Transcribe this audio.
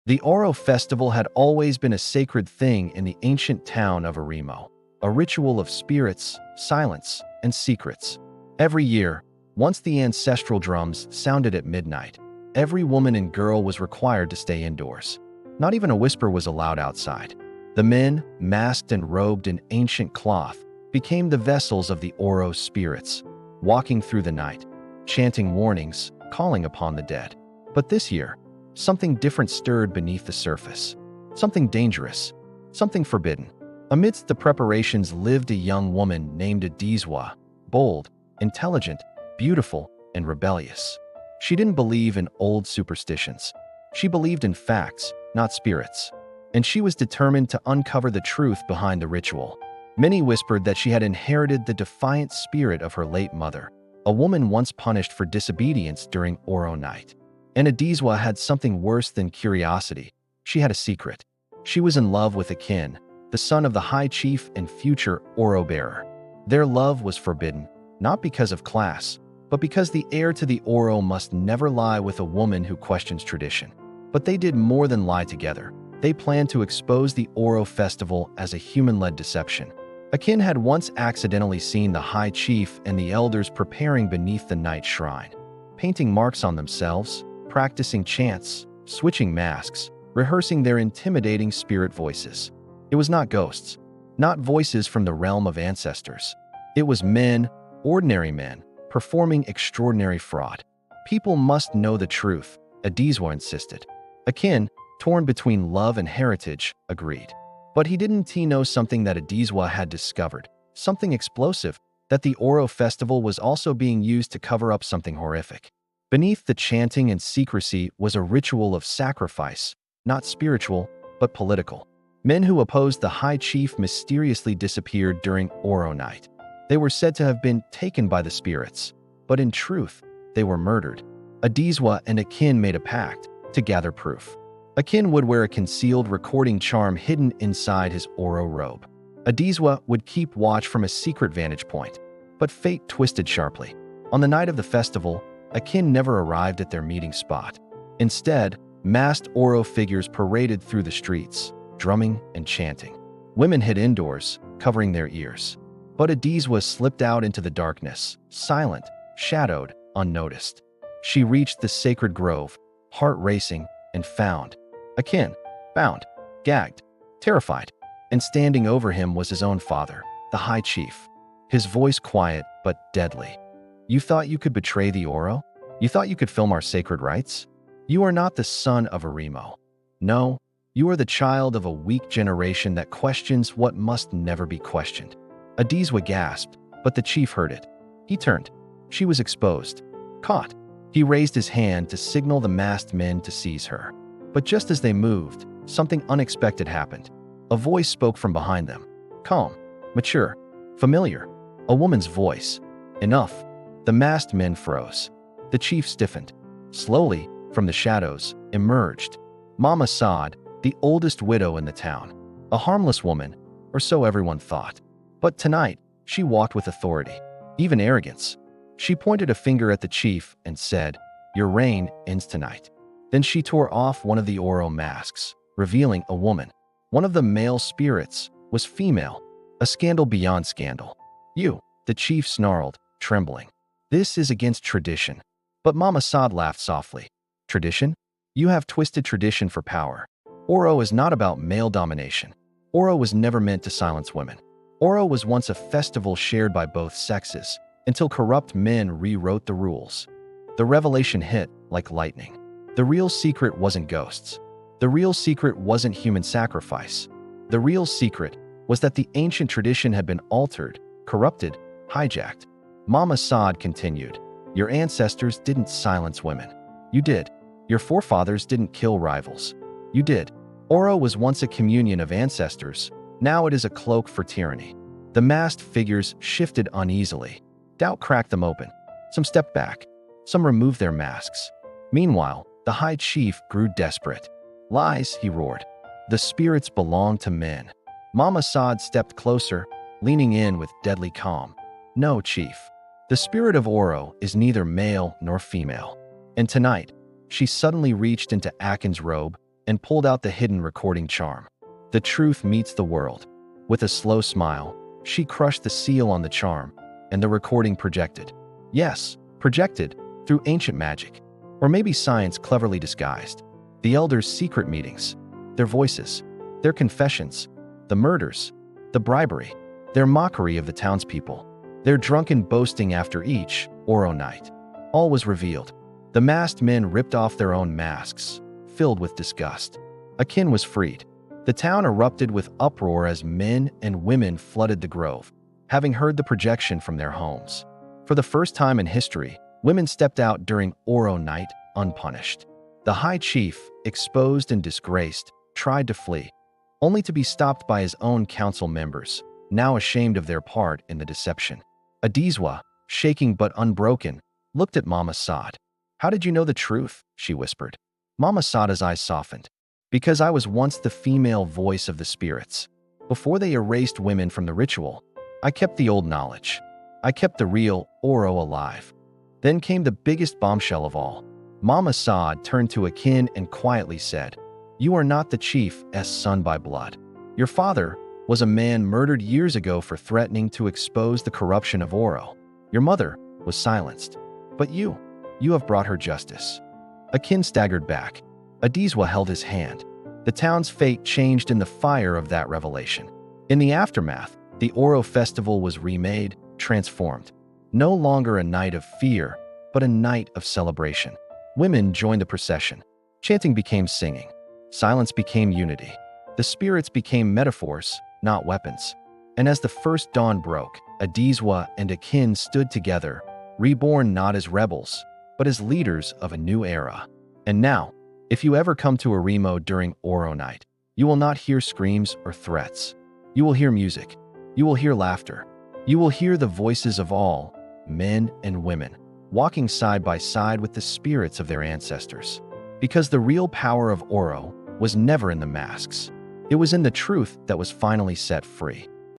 The Oro Festival had always been a sacred thing in the ancient town of Aremo, a ritual of spirits, silence, and secrets. Every year, once the ancestral drums sounded at midnight, every woman and girl was required to stay indoors. Not even a whisper was allowed outside. The men, masked and robed in ancient cloth, became the vessels of the Oro spirits, walking through the night, chanting warnings, calling upon the dead. But this year, something different stirred beneath the surface. Something dangerous, something forbidden. Amidst the preparations lived a young woman named Adizwa, bold, intelligent, beautiful, and rebellious. She didn't believe in old superstitions. She believed in facts, not spirits. And she was determined to uncover the truth behind the ritual. Many whispered that she had inherited the defiant spirit of her late mother, a woman once punished for disobedience during Oro night. And Adizwa had something worse than curiosity. She had a secret. She was in love with Akin, the son of the High Chief and future Oro bearer. Their love was forbidden, not because of class, but because the heir to the Oro must never lie with a woman who questions tradition. But they did more than lie together. They planned to expose the Oro Festival as a human-led deception. Akin had once accidentally seen the High Chief and the elders preparing beneath the night shrine, painting marks on themselves, practicing chants, switching masks, rehearsing their intimidating spirit voices. It was not ghosts, not voices from the realm of ancestors. It was men, ordinary men, performing extraordinary fraud. People must know the truth, Adizwa insisted. Akin, torn between love and heritage, agreed. But he didn't know something that Adizwa had discovered, something explosive, that the Oro Festival was also being used to cover up something horrific. Beneath the chanting and secrecy was a ritual of sacrifice, not spiritual, but political. Men who opposed the High Chief mysteriously disappeared during Oro night. They were said to have been taken by the spirits, but in truth, they were murdered. Adizwa and Akin made a pact to gather proof. Akin would wear a concealed recording charm hidden inside his Oro robe. Adizwa would keep watch from a secret vantage point, but fate twisted sharply. On the night of the festival, Akin never arrived at their meeting spot. Instead, masked Oro figures paraded through the streets, drumming and chanting. Women hid indoors, covering their ears. But Adizwa slipped out into the darkness, silent, shadowed, unnoticed. She reached the sacred grove, heart racing, and found Akin, bound, gagged, terrified, and standing over him was his own father, the High Chief. His voice quiet but deadly. "You thought you could betray the Oro? You thought you could film our sacred rites? You are not the son of Aremo. No, you are the child of a weak generation that questions what must never be questioned." Adizwa gasped, but the chief heard it. He turned. She was exposed. Caught. He raised his hand to signal the masked men to seize her. But just as they moved, something unexpected happened. A voice spoke from behind them. Calm, mature, familiar. A woman's voice. Enough. The masked men froze. The chief stiffened. Slowly, from the shadows, emerged Mama Saad, the oldest widow in the town. A harmless woman, or so everyone thought. But tonight, she walked with authority, even arrogance. She pointed a finger at the chief and said, "Your reign ends tonight." Then she tore off one of the Oro masks, revealing a woman. One of the male spirits was female, a scandal beyond scandal. "You," the chief snarled, trembling. "This is against tradition." But Mama Saad laughed softly. "Tradition? You have twisted tradition for power. Oro is not about male domination. Oro was never meant to silence women. Oro was once a festival shared by both sexes, until corrupt men rewrote the rules. The revelation hit like lightning. The real secret wasn't ghosts. The real secret wasn't human sacrifice. The real secret was that the ancient tradition had been altered, corrupted, hijacked. Mama Saad continued, "Your ancestors didn't silence women. You did. Your forefathers didn't kill rivals. You did. Oro was once a communion of ancestors. Now it is a cloak for tyranny." The masked figures shifted uneasily. Doubt cracked them open. Some stepped back. Some removed their masks. Meanwhile, the High Chief grew desperate. "Lies," he roared. "The spirits belong to men." Mama Saad stepped closer, leaning in with deadly calm. "No, Chief. The spirit of Oro is neither male nor female." And tonight, she suddenly reached into Akin's robe, and pulled out the hidden recording charm. The truth meets the world. With a slow smile, she crushed the seal on the charm, and the recording projected. Yes, projected through ancient magic, or maybe science cleverly disguised. The elders' secret meetings, their voices, their confessions, the murders, the bribery, their mockery of the townspeople, their drunken boasting after each Oro night. All was revealed. The masked men ripped off their own masks, filled with disgust. A kin was freed. The town erupted with uproar as men and women flooded the grove, having heard the projection from their homes. For the first time in history, women stepped out during Oro night unpunished. The high chief, exposed and disgraced, tried to flee, only to be stopped by his own council members, now ashamed of their part in the deception. Adizwa, shaking but unbroken, looked at Mama Saad. "How did you know the truth?" she whispered. Mama Saada's eyes softened. "Because I was once the female voice of the spirits. Before they erased women from the ritual, I kept the old knowledge. I kept the real Oro alive." Then came the biggest bombshell of all. Mama Saad turned to Akin and quietly said, "You are not the chief's son by blood. Your father was a man murdered years ago for threatening to expose the corruption of Oro. Your mother was silenced. But you have brought her justice." Akin staggered back. Adizwa held his hand. The town's fate changed in the fire of that revelation. In the aftermath, the Oro Festival was remade, transformed. No longer a night of fear, but a night of celebration. Women joined the procession. Chanting became singing. Silence became unity. The spirits became metaphors, not weapons. And as the first dawn broke, Adizwa and Akin stood together, reborn not as rebels, but as leaders of a new era. And now, if you ever come to Aremo during Oro night, you will not hear screams or threats. You will hear music. You will hear laughter. You will hear the voices of all, men and women, walking side by side with the spirits of their ancestors. Because the real power of Oro was never in the masks. It was in the truth that was finally set free.